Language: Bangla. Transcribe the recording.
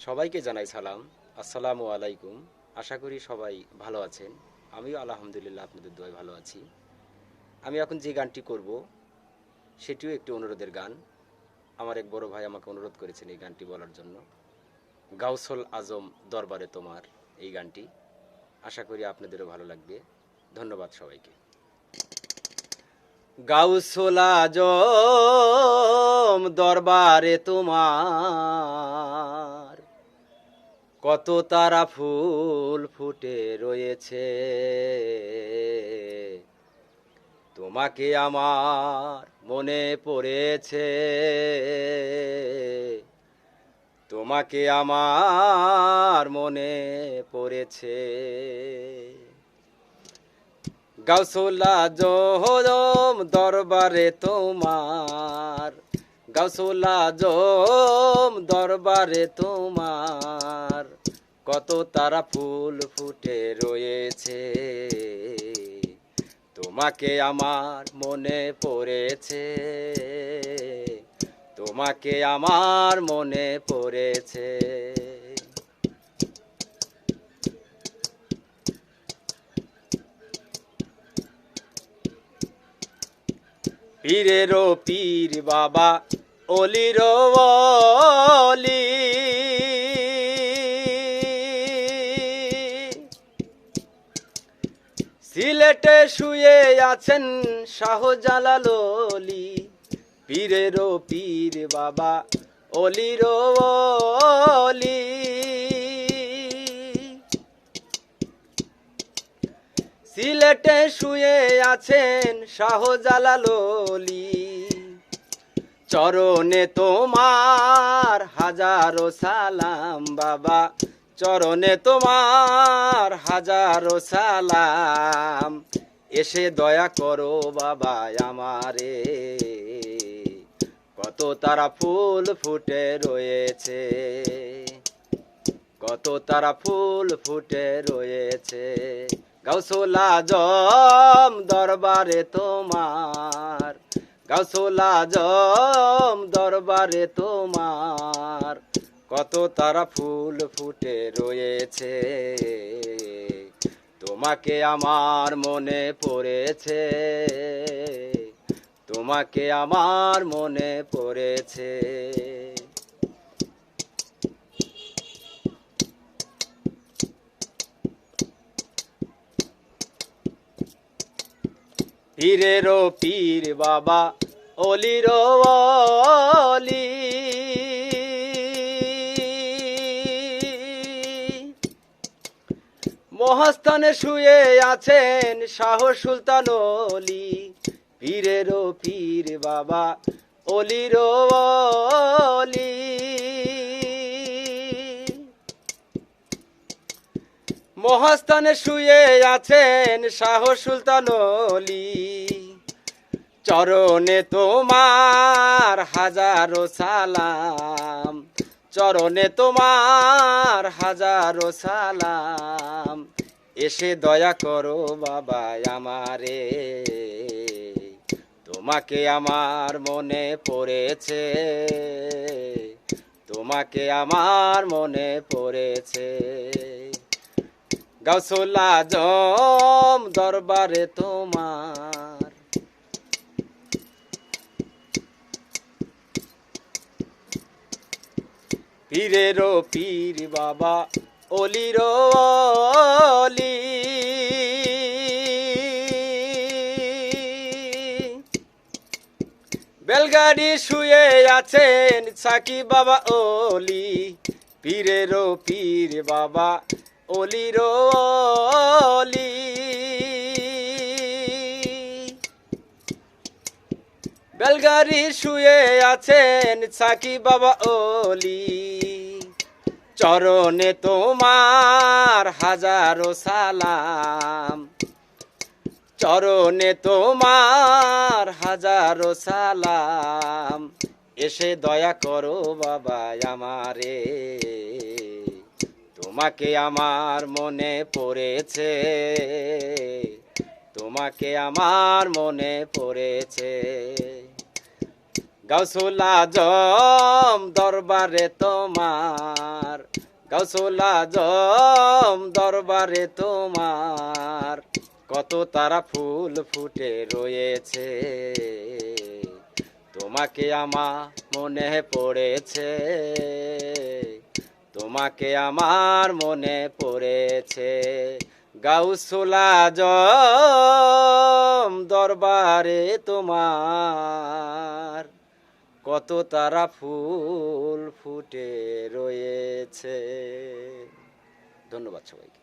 সবাইকে জানাই সালাম। আসসালামু আলাইকুম। আশা করি সবাই ভালো আছেন। আমিও আলহামদুলিল্লাহ আপনাদের দোয়ায় ভালো আছি। আমি এখন যে গানটি করব সেটিও একটি অনুরোধের গান। আমার এক বড় ভাই আমাকে অনুরোধ করেছেন এই গানটি বলার জন্য। গাউসুল আজম দরবারে তোমার, এই গানটি। আশা করি আপনাদেরও ভালো লাগবে। ধন্যবাদ সবাইকে। গাউসুল আজম দরবারে তোমার, কত তারা ফুল ফুটে রয়েছে। তোমাকে আমার মনে পড়েছে, তোমাকে আমার মনে পড়েছে। গাউসুল আজম দরবারে তোমার, গাউসুল আজম দরবারে তোমার, কত তারা ফুল ফুটে রয়েছে। তোমাকে আমার মনে পড়েছে, তোমাকে আমার মনে পড়েছে। পীরেরও পীর বাবা অলিরও অলি, সিলেটে শুয়ে আছেন শাহজালাল অলি। পীরেরও পীর বাবা অলিরও অলি, সিলেটে শুয়ে আছেন শাহজালাল অলি। চরণে তোমার হাজারো সালাম বাবা, চরণে তোমার হাজারো সালাম। এসে দয়া করো বাবা আমারে, কত তারা ফুল ফুটে রয়েছে, কত তারা ফুল ফুটে রয়েছে। গাউসুল আজম দরবারে তোমার, গাউসুল আজম দরবারে তোমার, কত তারা ফুল ফুটে রয়েছে। তোমাকে আমার মনে পড়েছে, তোমাকে আমার মনে পড়েছে। পীরেরও পীর বাবা অলিরও অলি, মহাস্থানে শুয়ে আছেন শাহ সুলতান অলি। পীরেরও পীর বাবা অলিরও অলি, মহাস্থানে শুয়ে আছেন শাহ সুলতান অলি। চরণে তোমার হাজারো সালাম, চরণে তোমার হাজারো সালাম। এসে দয়া করো বাবা আমারে, তোমাকে আমার মনে পড়েছে, তোমাকে আমার মনে পড়েছে। গাউসুল আজম দরবারে তোমার, পীরেরও পীর বাবা অলিরও অলি। বেলগাড়ি শুয়ে আছেন সাকি বাবা অলি। পীরেরও পীর বাবা অলিরও অলি, বেলগাড়ি শুয়ে আছেন সাকি বাবা অলি। চরণে তোমার হাজারো সালাম, চরণে তোমার হাজারো সালাম। এসে দয়া করো বাবা আমারে, তোমাকে আমার মনে পড়েছে, তোমাকে আমার মনে পড়েছে। গাউসুল আজম দরবারে তোমার, গাউসুল আজম দরবারে তোমার কত তারা ফুল ফুটে রয়েছে, তোমাকে আমার মনে পড়েছে, তোমাকে আমার মনে পড়েছে। গাউসুল আজম দরবারে তোমার কত তারা ফুল ফুটে রয়েছে। ধন্যবাদ সবাইকে।